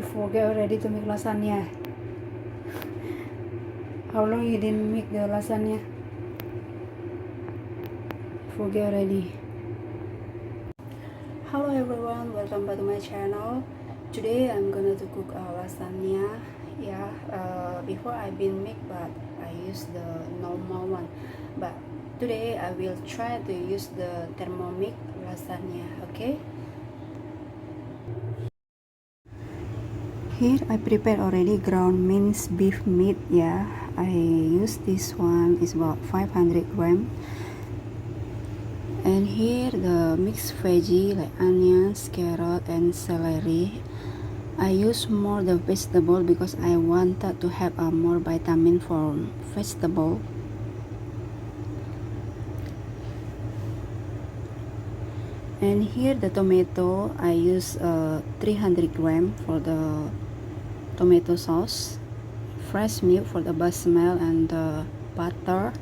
You forget already to make lasagna. How long you didn't make the lasagna? Forget already. Hello everyone, welcome back to my channel. Today I'm gonna to cook lasagna. Before I've been make, but I use the normal one. But today I will try to use the thermomix lasagna. Okay. Here I prepared already ground minced beef meat. I use this one. It's about 500 grams. And here the mixed veggie like onions, carrot and celery. I use more the vegetable because I wanted to have more vitamin from vegetable. And here the tomato, I use 300 grams for the tomato sauce, fresh milk for the bechamel and the butter.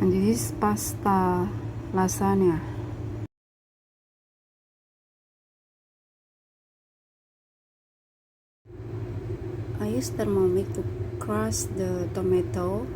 And this is pasta lasagna. I use thermomix to crush the tomato.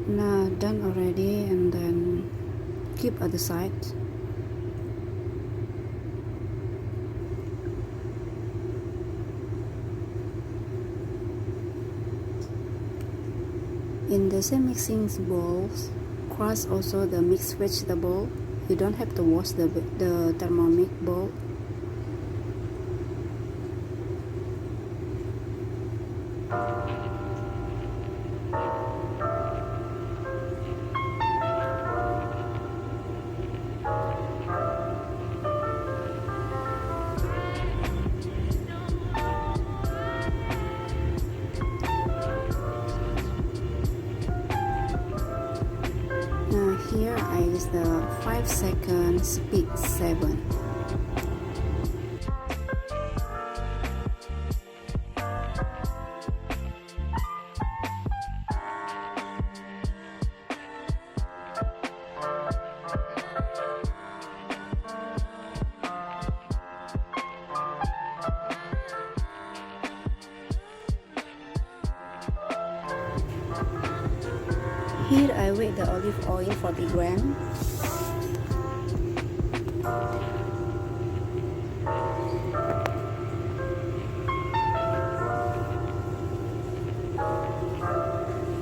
Now done already, and then keep at the side. In the same mixing bowls, crush also the mixed vegetable. You don't have to wash the thermomix bowl. Now here I use the 5 seconds speed 7. Here I weigh the olive oil 40 grams.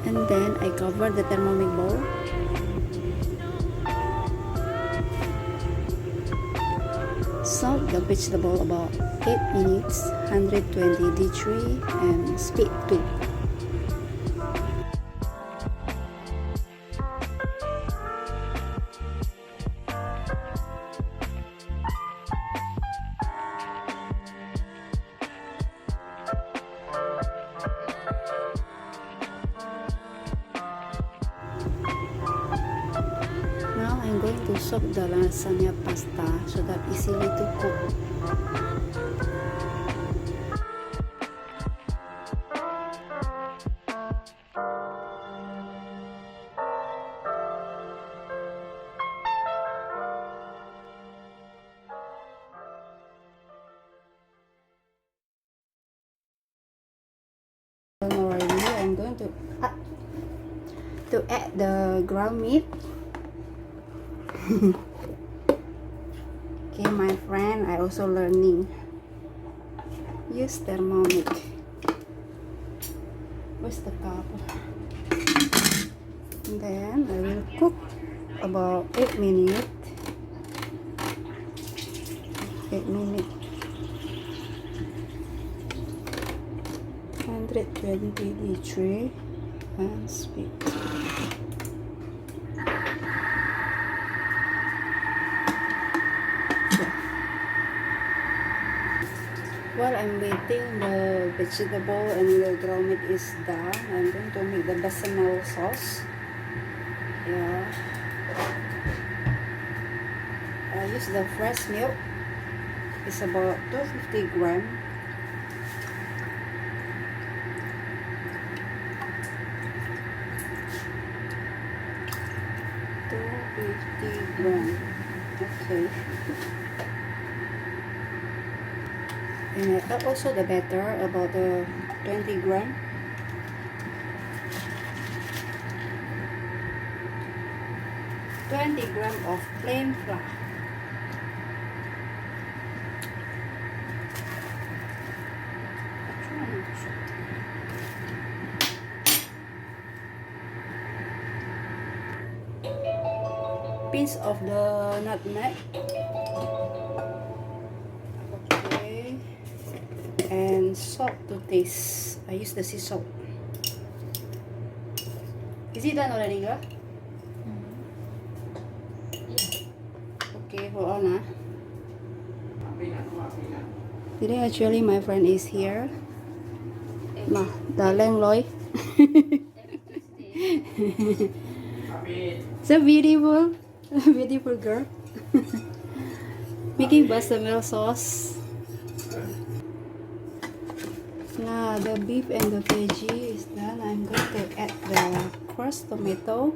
And then I cover the thermomix bowl. Salt the vegetable about 8 minutes, 120 degrees and speed 2. Now I'm going to soak the lasagna pasta so that easily to cook. Already, I'm going to add the ground meat. Okay, my friend, I also learning use thermomix. Where's the cup? And then I will cook about 8 minutes. 8 minutes. 120 degrees and speed. While I'm waiting, the vegetable and the ground meat is done. I'm going to make the bechamel sauce. Yeah. I use the fresh milk. It's about 250 grams. Okay. And I add also the batter, about 20 grams. 20 grams of plain flour. Piece of the nutmeg. Okay. And salt to taste. I use the sea salt. Is it done already, girl? Okay, hold on. Today actually my friend is here. Mà, darling Lloyd. So beautiful. Beautiful girl. Making bechamel sauce. Now the beef and the veggie is done. I'm going to add the crushed tomato.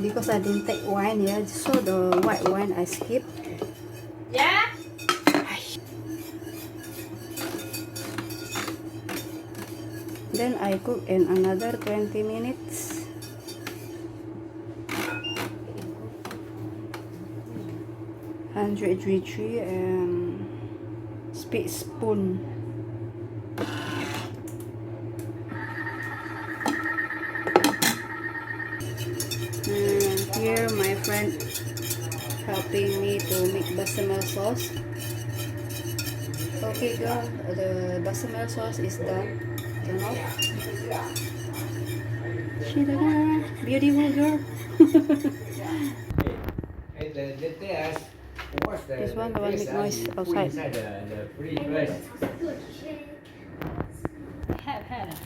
Because I didn't take wine yet, so the white wine I skip. Yeah. Then I cook in another 20 minutes. Hundred degree and spit spoon. And here my friend helping me to make bechamel sauce. Okay girl, the bechamel sauce is done. Turn off. She's a girl, beautiful girl. This one, the one make noise outside.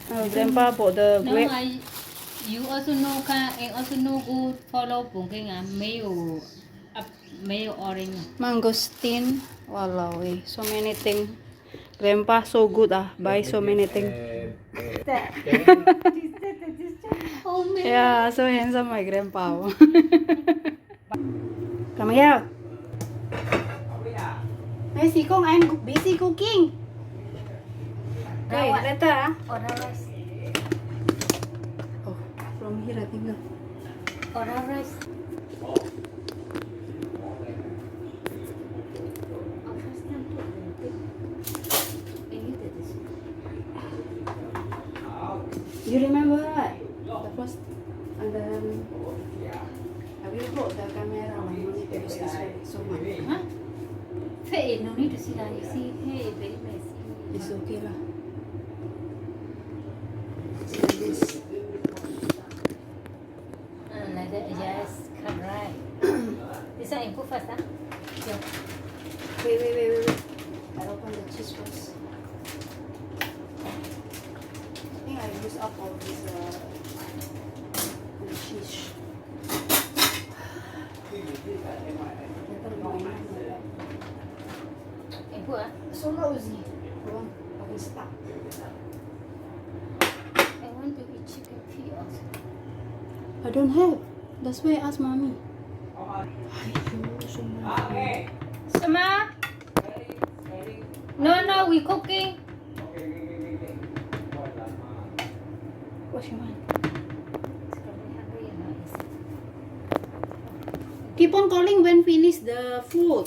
Oh, Grandpa bought the No, grape. you also know and also know go follow booking mayo orange. Mangosteen. Walao eh, so many things. Grandpa so good buy so many things. Yeah, so handsome my grandpa. Come here. Hey, si Kong, I'm busy cooking. Okay, later Oh, from here I think. You remember right? The first, and then I will put the camera on monitor use this one so much. Huh? Hey, no need to sit down. You see, hey, very messy. It's okay lah. It's like this. Like that, yes, cut right. This one you put first, huh? Yeah. Wait. I open the cheese first. I think I use up all this cheese. You put, huh? So lousy. Hold on, I will stop. I want to eat chicken feet also. I don't have. That's why I asked mommy. Aiyo, so much. Sama? No, we cooking. What you want? It's probably hungry, you know. Keep on calling when finish the food.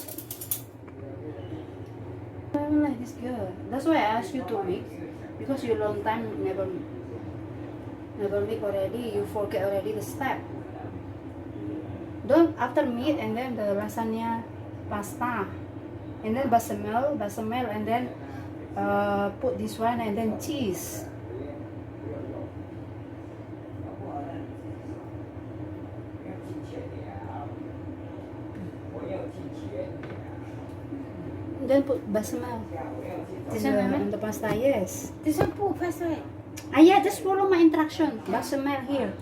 I'm like this girl. That's why I asked you to make. Because you long time never make already. You forget already the step. Don't after meat and then the lasagna pasta. And then bechamel and then put this one and then cheese. Then put bechamel. This one, Mama? On the pasta, yes. This one put first, right? Yeah, just follow my instruction. Bechamel here.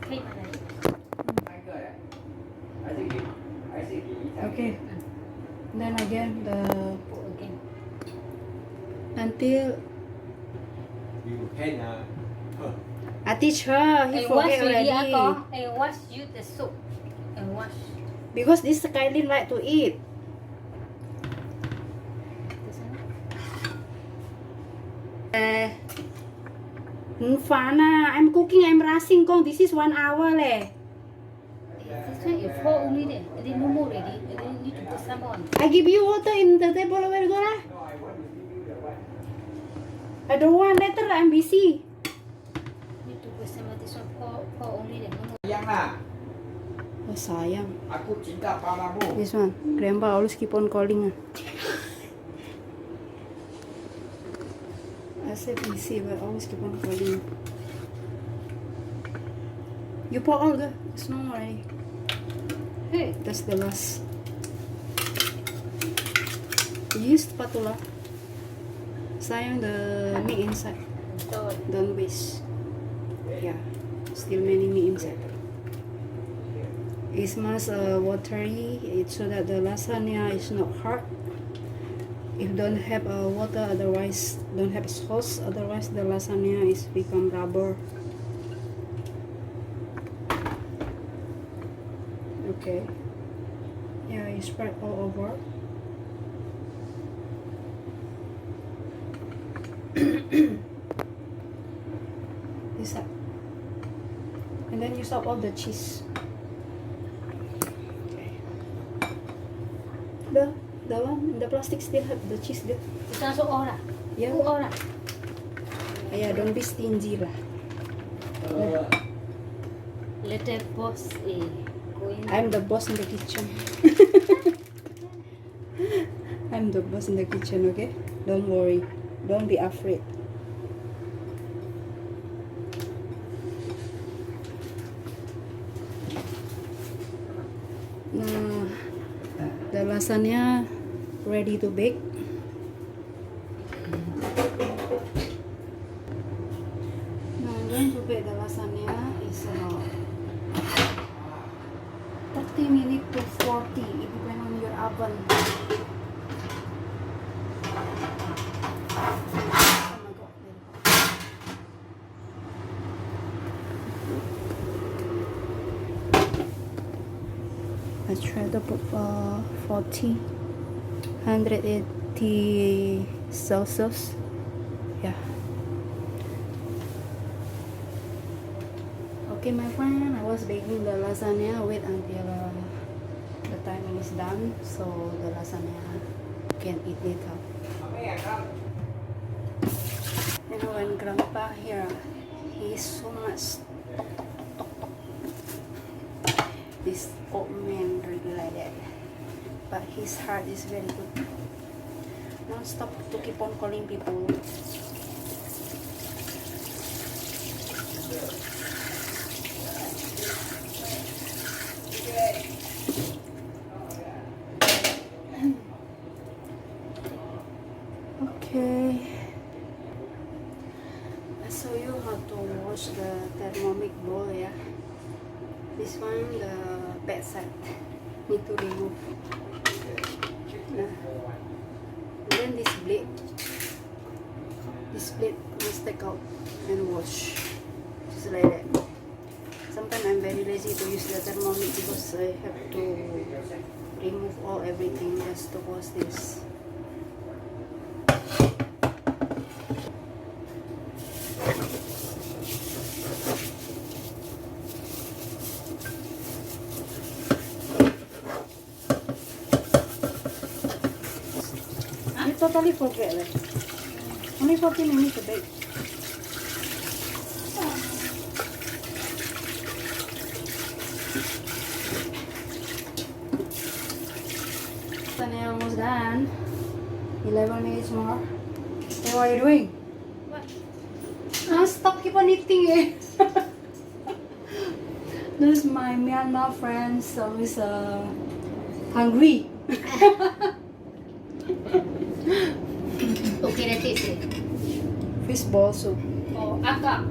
Hey, Mama. Okay. Then again the Put again. until You can I teach her. He I wash forget already, already. I wash you the soup. I wash. Because this Kylie like to eat. This one. Fana, I'm cooking. I'm rushing. Kong, this is 1 hour leh. This one you pour only there. I didn't no more already. I didn't need to put some on. I give you water in the table over go lah. I don't want later. I'm busy. Need to put some of this one. Pour only there. No more. Yang lah. Oh sayang. Aku cinta padamu. This one. Grandpa always keep on calling. I said busy, but always keep on calling. You pour all the. It's no more already. Hey, that's the last. Use spatula. Sayang the meat inside. Don't waste. Yeah, still many meat inside. It smells watery. It's so that the lasagna is not hard. If don't have water, otherwise don't have sauce. Otherwise the lasagna is become rubber. Okay. Yeah, you spread all over. This up. And then use up all the cheese. Okay. The one, the plastic still have the cheese there. This one so all lah. Yeah. Put all lah. Yeah, don't be stingy lah. Little boss going. I'm the boss in the kitchen. I'm the boss in the kitchen, okay? Don't worry. Don't be afraid. Now, the lasagna ready to bake. Now I'm going to bake the lasagna. Is 30 minutes to 40. It depends on your oven. I try to put 40, 180 Celsius. Yeah. Okay, my friend, I was baking the lasagna. Wait until the timing is done, so the lasagna can eat later. You know, when Grandpa here, he is so much this old man really like that, but his heart is very good. Non-stop to keep on calling people. Okay, I show you how to wash the thermomix bowl. Yeah, this one, the bad side, need to remove. Then this blade must take out and wash, just like that. Sometimes I'm very lazy to use the thermomix because I have to remove everything just to wash this. You totally forget it. Only 40 minutes to bake. Almost done. 11 minutes more. Hey, what are you doing? What? Stop, keep on eating eh. This my Myanmar friends always hungry. Okay, that is it. Fish ball soup. Oh, agak.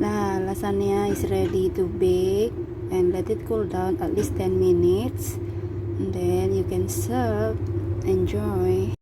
Nah, lasagna is ready to bake and let it cool down at least 10 minutes. And then you can serve. Enjoy.